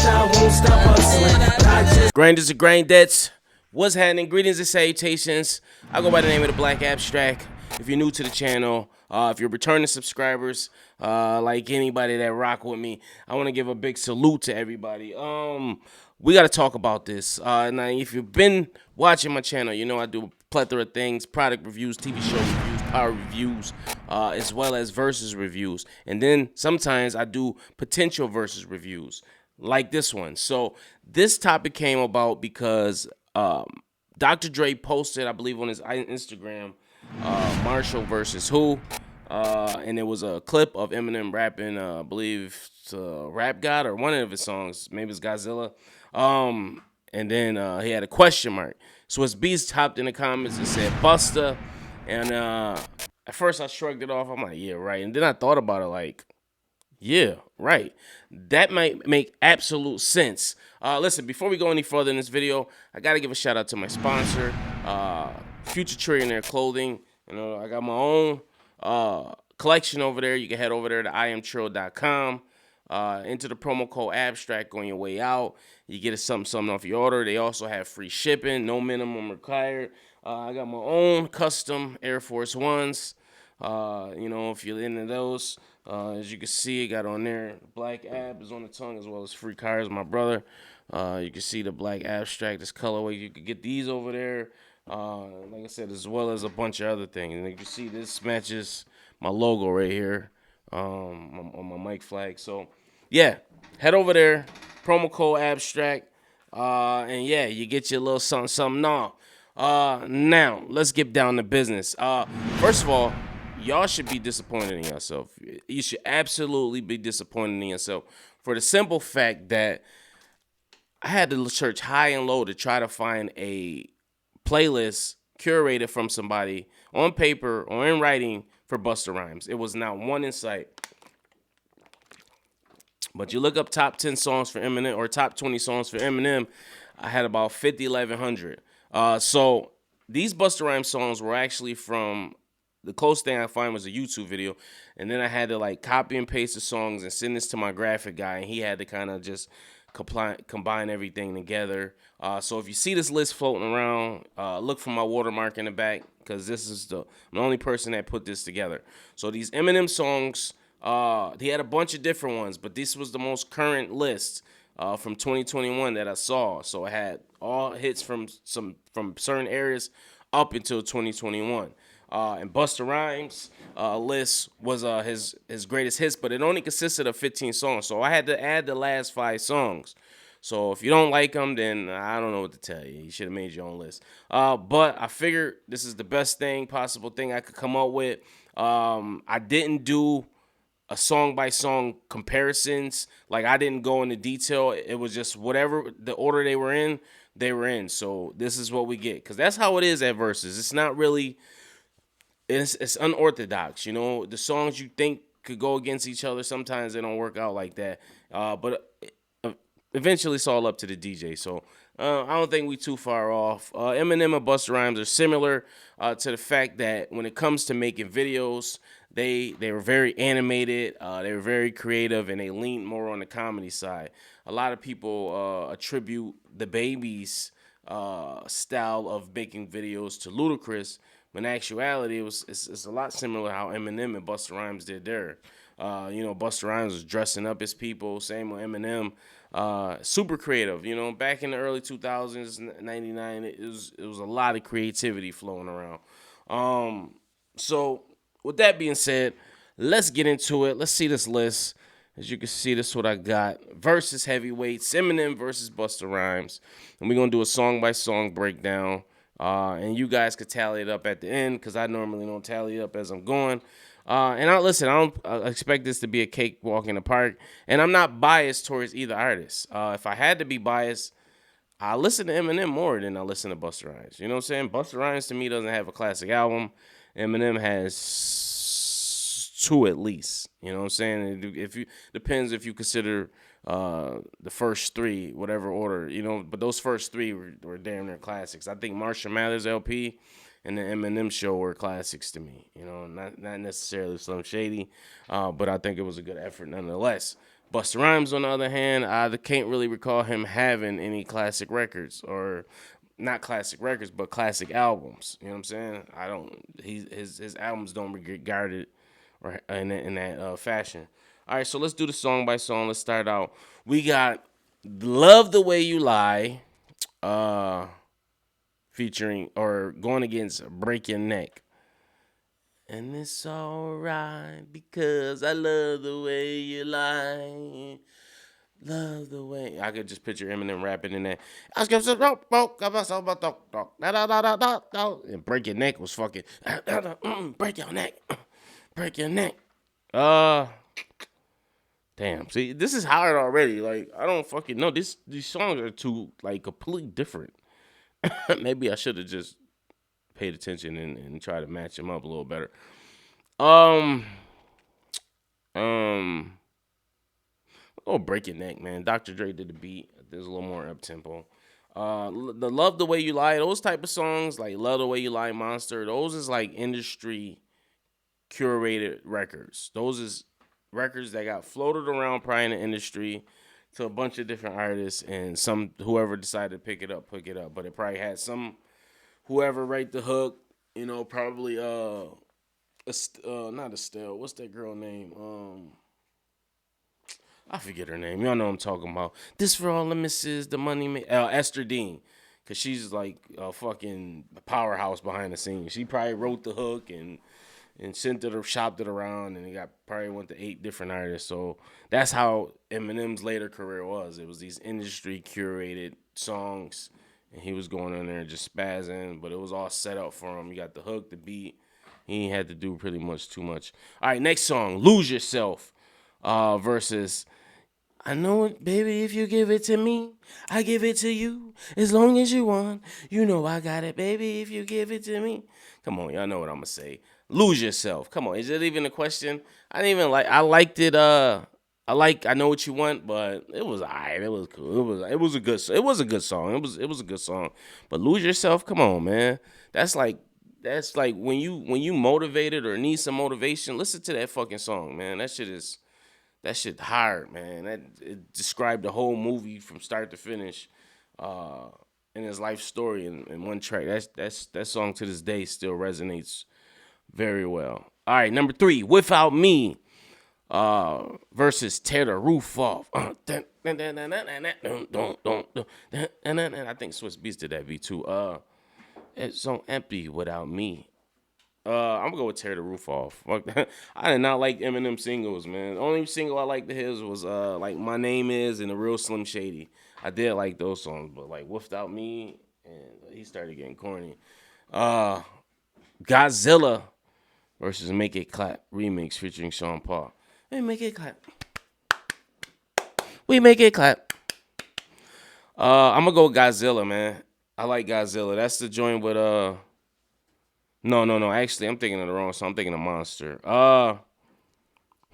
I won't stop hustling. But I just Grinders and grindettes, what's happening? Greetings and salutations. I go by the name of the Black Abstract. If you're new to the channel, if you're returning subscribers, like anybody that rock with me, I want to give a big salute to everybody. We got to talk about this. Now, if you've been watching my channel, you know I do a plethora of things: product reviews, TV show reviews, power reviews, as well as versus reviews. And then sometimes I do potential versus reviews, like this one. So this topic came about because Dr. Dre posted, I believe, on his Instagram, Marshall versus who, and it was a clip of Eminem rapping, I believe, Rap God or one of his songs, maybe it's Godzilla, and then he had a question mark. So his beast hopped in the comments and said Busta, and at first I shrugged it off. I'm like, yeah, right, and then I thought about it, like, yeah, right. That might make absolute sense. Listen, before we go any further in this video, I got to give a shout out to my sponsor, Future Trillionaire Clothing. You know, I got my own collection over there. You can head over there to iamtrill.com. Enter the promo code Abstract on your way out. You get something off your order. They also have free shipping, no minimum required. I got my own custom Air Force Ones. You know, if you're into those, as you can see, it got on there. Black Ab is on the tongue, as well as Free Cars, my brother. You can see the Black Abstract, this colorway. You could get these over there. Like I said, as well as a bunch of other things. And you can see this matches my logo right here on my mic flag. So, yeah, head over there. Promo code Abstract. And, yeah, you get your little something off. Now, let's get down to business. First of all, y'all should be disappointed in yourself. You should absolutely be disappointed in yourself for the simple fact that I had to search high and low to try to find a playlist curated from somebody on paper or in writing for Busta Rhymes. It was not one in sight. But you look up top 10 songs for Eminem or top 20 songs for Eminem, I had about 50, 1100. So these Busta Rhymes songs were actually from, the closest thing I find was a YouTube video, and then I had to like copy and paste the songs and send this to my graphic guy, and he had to kind of just combine everything together. So if you see this list floating around, look for my watermark in the back, because this is I'm the only person that put this together. So these Eminem songs, he had a bunch of different ones, but this was the most current list from 2021 that I saw. So I had all hits from certain areas up until 2021. And Busta Rhymes' list was his greatest hits, but it only consisted of 15 songs. So I had to add the last 5 songs. So if you don't like them, then I don't know what to tell you. You should have made your own list. But I figured this is the best possible thing I could come up with. I didn't do a song-by-song comparisons. Like, I didn't go into detail. It was just whatever the order they were in. So this is what we get. Because that's how it is at Versus. It's not really... It's unorthodox, you know. The songs you think could go against each other, sometimes they don't work out like that. But eventually it's all up to the DJ. So I don't think we too far off. Eminem and Busta Rhymes are similar to the fact that when it comes to making videos, they were very animated, they were very creative, and they leaned more on the comedy side. A lot of people attribute the Baby's style of making videos to Ludacris. But in actuality, it's a lot similar how Eminem and Busta Rhymes did there. You know, Busta Rhymes was dressing up his people. Same with Eminem. Super creative. You know, back in the early 2000s, 99, it was a lot of creativity flowing around. So with that being said, let's get into it. Let's see this list. As you can see, this is what I got. Versus heavyweights, Eminem versus Busta Rhymes. And we're going to do a song-by-song breakdown. And you guys could tally it up at the end, because I normally don't tally it up as I'm going. And I don't expect this to be a cakewalk in the park. And I'm not biased towards either artist. If I had to be biased, I listen to Eminem more than I listen to Busta Rhymes. You know what I'm saying? Busta Rhymes to me doesn't have a classic album. Eminem has 2 at least. You know what I'm saying? Depends if you consider the first 3, whatever order, you know, but those first 3 were damn near classics. I think Marshall Mathers LP and the Eminem Show were classics to me, you know, not necessarily Slim Shady, but I think it was a good effort nonetheless. Busta Rhymes, on the other hand, I can't really recall him having any classic records, or not classic records, but classic albums. You know what I'm saying? I don't. His albums don't regard it or in that fashion. All right, so let's do the song by song. Let's start out. We got "Love the Way You Lie," featuring or going against "Break Your Neck." And it's alright because I love the way you lie. Love the way. I could just picture Eminem rapping in that. And Break Your Neck was fucking. Break your neck. Break your neck. Damn. See, this is hard already. Like, I don't fucking know. These songs are too, like, completely different. Maybe I should have just paid attention and tried to match them up a little better. Oh, Break Your Neck, man. Dr. Dre did the beat. There's a little more up tempo. The Love the Way You Lie, those type of songs, like Love the Way You Lie, Monster, those is like industry curated records. Those is records that got floated around probably in the industry to a bunch of different artists, and whoever decided to pick it up. But it probably had whoever write the hook, probably not Estelle. What's that girl name? I forget her name. Y'all know what I'm talking about. This for all the misses, the money Esther Dean. Cause she's like a fucking powerhouse behind the scenes. She probably wrote the hook and sent it or shopped it around, and it probably went to 8 different artists. So that's how Eminem's later career was. It was these industry curated songs, and he was going in there just spazzing, but it was all set up for him. You got the hook, the beat. He ain't had to do pretty much too much. All right, next song, Lose Yourself, versus I know it, baby, if you give it to me, I give it to you. As long as you want, you know I got it, baby, if you give it to me. Come on, y'all know what I'm going to say. Lose Yourself. Come on, is it even a question? I liked it, I Know What You Want, but it was alright. It was cool. It was a good song. It was a good song. But Lose Yourself, come on, man. That's like when you motivated or need some motivation, listen to that fucking song, man. That shit hard, man. It described the whole movie from start to finish, in his life story in one track. That song to this day still resonates very well. All right, number 3, Without Me, versus Tear the Roof Off. I think Swiss Beats did that beat too. It's so empty without me. I'm gonna go with Tear the Roof Off. Fuck that. I did not like Eminem singles, man. The only single I liked of his was like My Name Is and The Real Slim Shady. I did like those songs, but like Without Me, and he started getting corny. Godzilla versus Make It Clap remix featuring Sean Paul. Hey, make it clap. We make it clap. I'm gonna go with Godzilla, man. I like Godzilla. That's the joint with No. Actually, I'm thinking of the wrong song. I'm thinking of Monster.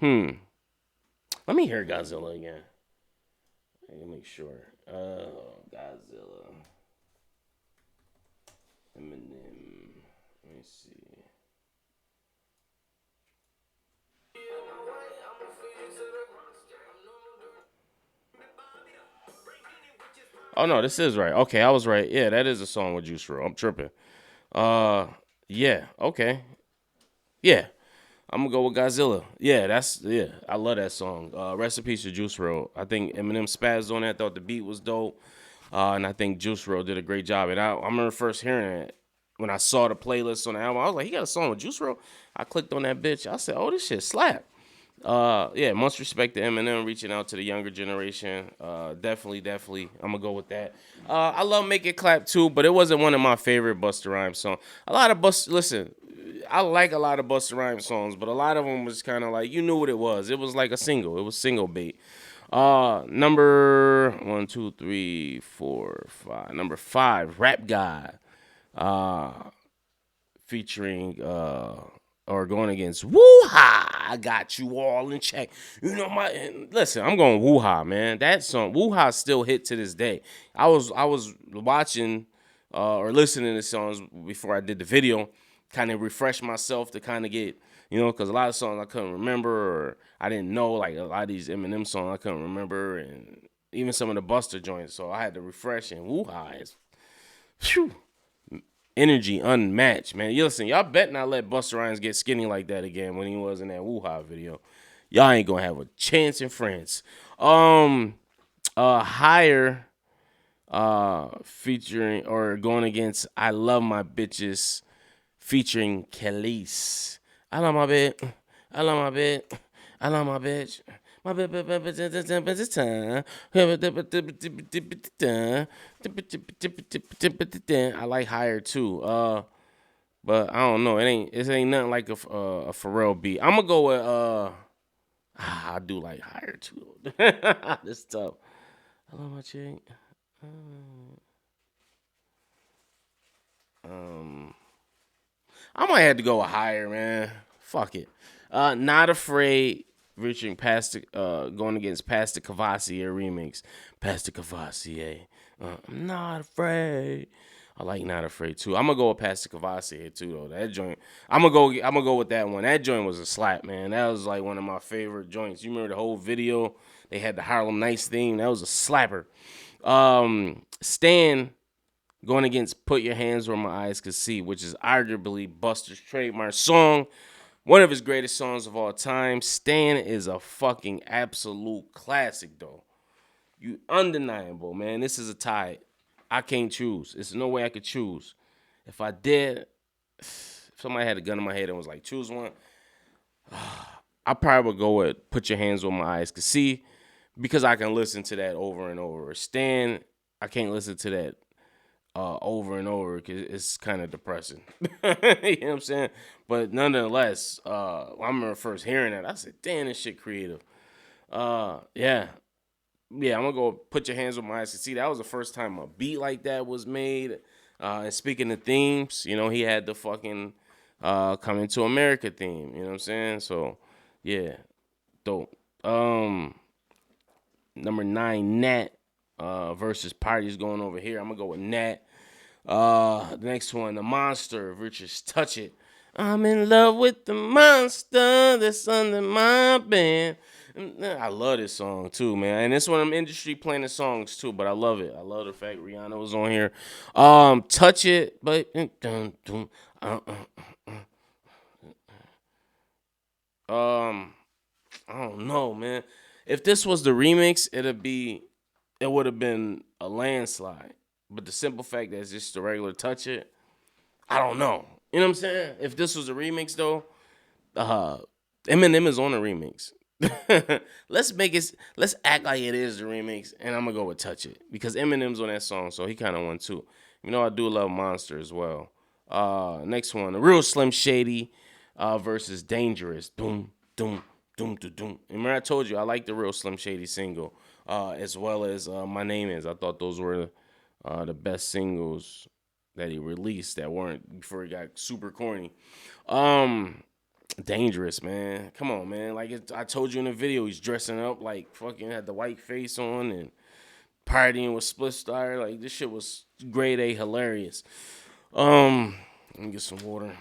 Let me hear Godzilla again. Let me make sure. Godzilla. Eminem. Let me see. Oh no, this is right. Okay, I was right. Yeah, that is a song with Juice WRLD. I'm tripping. Yeah. Okay. Yeah. I'm gonna go with Godzilla. Yeah, I love that song. Rest in peace to Juice WRLD. I think Eminem spazzed on that. Thought the beat was dope. And I think Juice WRLD did a great job. And I remember first hearing it when I saw the playlist on the album. I was like, he got a song with Juice WRLD. I clicked on that bitch. I said, oh, this shit slap. Yeah, much respect to Eminem reaching out to the younger generation. Definitely, I'm gonna go with that. I love Make It Clap too, but it wasn't one of my favorite Busta Rhymes songs. Listen, I like a lot of Busta Rhymes songs, but a lot of them was kind of like, you knew what it was. It was like a single. It was single bait. Number 1, 2, 3, 4, 5. Number 5, Rap God, featuring or going against Woo-Ha. I got you all in check. Listen, I'm going Woo-Ha, man. That song, Woo-Ha, still hit to this day. I was watching or listening to songs before I did the video, kind of refresh myself to kind of get You know, because a lot of songs I couldn't remember, or I didn't know, like a lot of these Eminem songs I couldn't remember, and even some of the Busta joints. So I had to refresh, and woo-ha, phew, energy unmatched, man. You listen, y'all bet not let Busta Rhymes get skinny like that again when he was in that woo-ha video. Y'all ain't gonna have a chance in France. Higher, featuring or going against I Love My Bitches featuring Khalees. I love my bitch. I love my bitch. I love my bitch. My bitch it's time. I like Higher too. But I don't know. It ain't nothing like a Pharrell beat. I'm gonna go with I do like Higher too. This tough. I love my chick. I might have to go with Higher, man. Fuck it. Not Afraid, featuring Pastor, going against Pastor Cavassier remix. Pastor Cavassier. I'm not afraid. I like Not Afraid too. I'm gonna go with Pastor Cavassier too though. That joint. I'm gonna go with that one. That joint was a slap, man. That was like one of my favorite joints. You remember the whole video? They had the Harlem Nights theme. That was a slapper. Stan going against Put Your Hands Where My Eyes Could See, which is arguably Busta's trademark song. One of his greatest songs of all time. Stan is a fucking absolute classic, though. You undeniable, man. This is a tie. I can't choose. There's no way I could choose. If I did, if somebody had a gun in my head and was like, choose one, I probably would go with Put Your Hands Where My Eyes Could See, because I can listen to that over and over. Stan, I can't listen to that over and over because it's kind of depressing. You know what I'm saying? But nonetheless, I remember first hearing that, I said, damn, this shit creative. Yeah, I'm gonna go Put Your Hands on My Eyes to See. That was the first time a beat like that was made. And speaking of themes, you know, he had the fucking Coming to America theme. You know what I'm saying? So, yeah, dope. Number 9, Nat versus Party's going over here. I'm gonna go with Nat. The next one, The Monster versus Touch It. I'm in love with the monster that's under my bed. I love this song too, man. And it's one of them industry playing the songs too, but I love it. I love the fact Rihanna was on here. Touch It, but I don't know, man. If this was the remix, it would have been a landslide. But the simple fact that it's just the regular Touch It, I don't know. You know what I'm saying? If this was a remix though, Eminem is on the remix. Let's act like it is the remix, and I'm gonna go with Touch It because Eminem's on that song, so he kind of won too. You know, I do love Monster as well. Next one, The Real Slim Shady versus Dangerous. Doom, doom, doom, doom, doom. Remember I told you I like the Real Slim Shady single, as well as My Name Is. I thought those were the best singles that he released that weren't before he got super corny. Dangerous, man. Come on, man. Like I told you in the video, he's dressing up like fucking had the white face on and partying with Split Star. Like this shit was grade A hilarious. Let me get some water.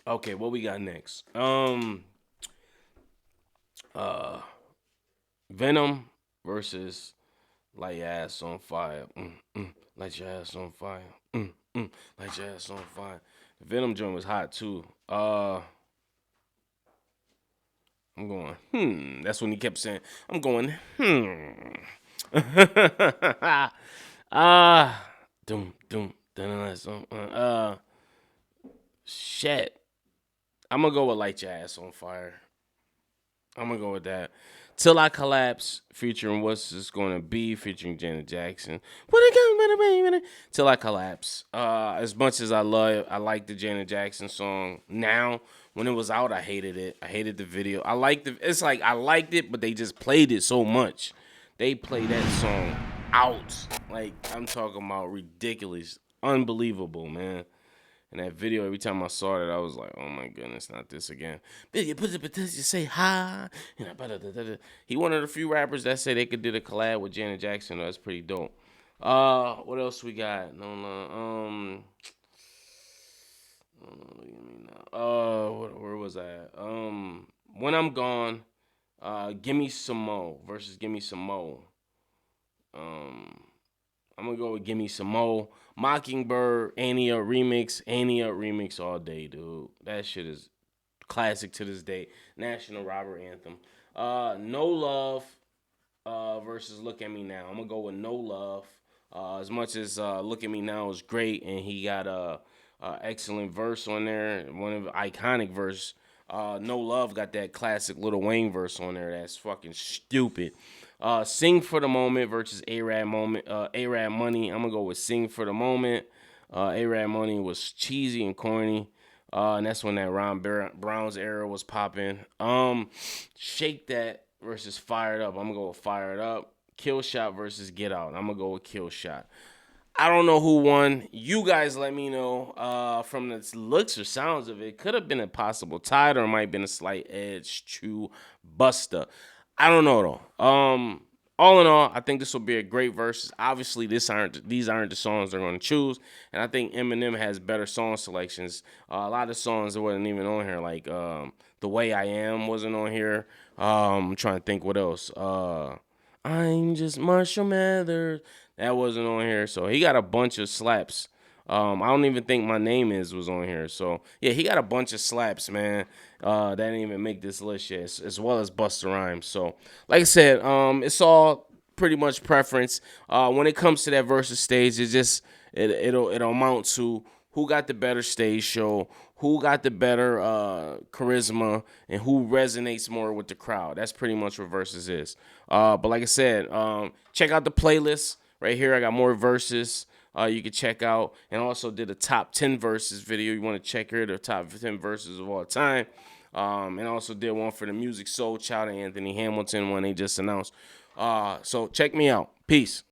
Okay, what we got next? Venom versus Light Your Ass on Fire. Light Your Ass on Fire. Light Your Ass on Fire. The Venom joint was hot too. I'm going, That's when he kept saying, I'm going, doom, doom, shit. I'm gonna go with Light Your Ass on Fire. I'm gonna go with that. Till I Collapse, featuring What's This Gonna Be, featuring Janet Jackson. Till I Collapse. As much as I like the Janet Jackson song now. When it was out, I hated it. I hated the video. I liked it, but they just played it so much. They played that song out. Like, I'm talking about ridiculous. Unbelievable, man. And that video, every time I saw it, I was like, oh my goodness, not this again. You say hi. He one of the few rappers that say they could do the collab with Janet Jackson. That's pretty dope. What else we got? Look at me now. Where was I at? When I'm gone, Gimme Some Mo versus Gimme Some Mo. Um, I'm gonna go with Gimme Some Mo. Mockingbird, Annie Up remix, Annie Up remix all day, dude. That shit is classic to this day. National robber anthem. No Love versus Look at Me Now. I'm gonna go with No Love. As much as Look at Me Now is great, and he got a excellent verse on there, one of the iconic verse. No Love got that classic Lil Wayne verse on there. That's fucking stupid. Sing for the Moment versus A-Rap moment. A-Rap Money. I'm gonna go with Sing for the Moment. A-Rap Money was cheesy and corny. And that's when that Ron Brown's era was popping. Shake That versus Fired Up. I'm gonna go with Fired Up. Kill Shot versus Get Out. I'm gonna go with Kill Shot. I don't know who won. You guys let me know. From the looks or sounds of it, could have been a possible tie, or it might have been a slight edge to Busta. I don't know though. All in all, I think this will be a great verse. Obviously, these aren't the songs they're going to choose, and I think Eminem has better song selections. A lot of songs that wasn't even on here, like "The Way I Am" wasn't on here. I'm trying to think what else. I'm just Marshall Mathers. That wasn't on here. So he got a bunch of slaps. I don't even think My Name Is was on here. So yeah, he got a bunch of slaps, man. That didn't even make this list yet, as well as Busta Rhymes. So like I said, it's all pretty much preference. When it comes to that versus stage, it'll amount to who got the better stage show, who got the better charisma, and who resonates more with the crowd. That's pretty much what versus is. But like I said, check out the playlist right here. I got more verses. You can check out, and also did a top 10 verses video. You want to check here the top 10 verses of all time. And also did one for the Music Soul Child and Anthony Hamilton when they just announced. So check me out. Peace.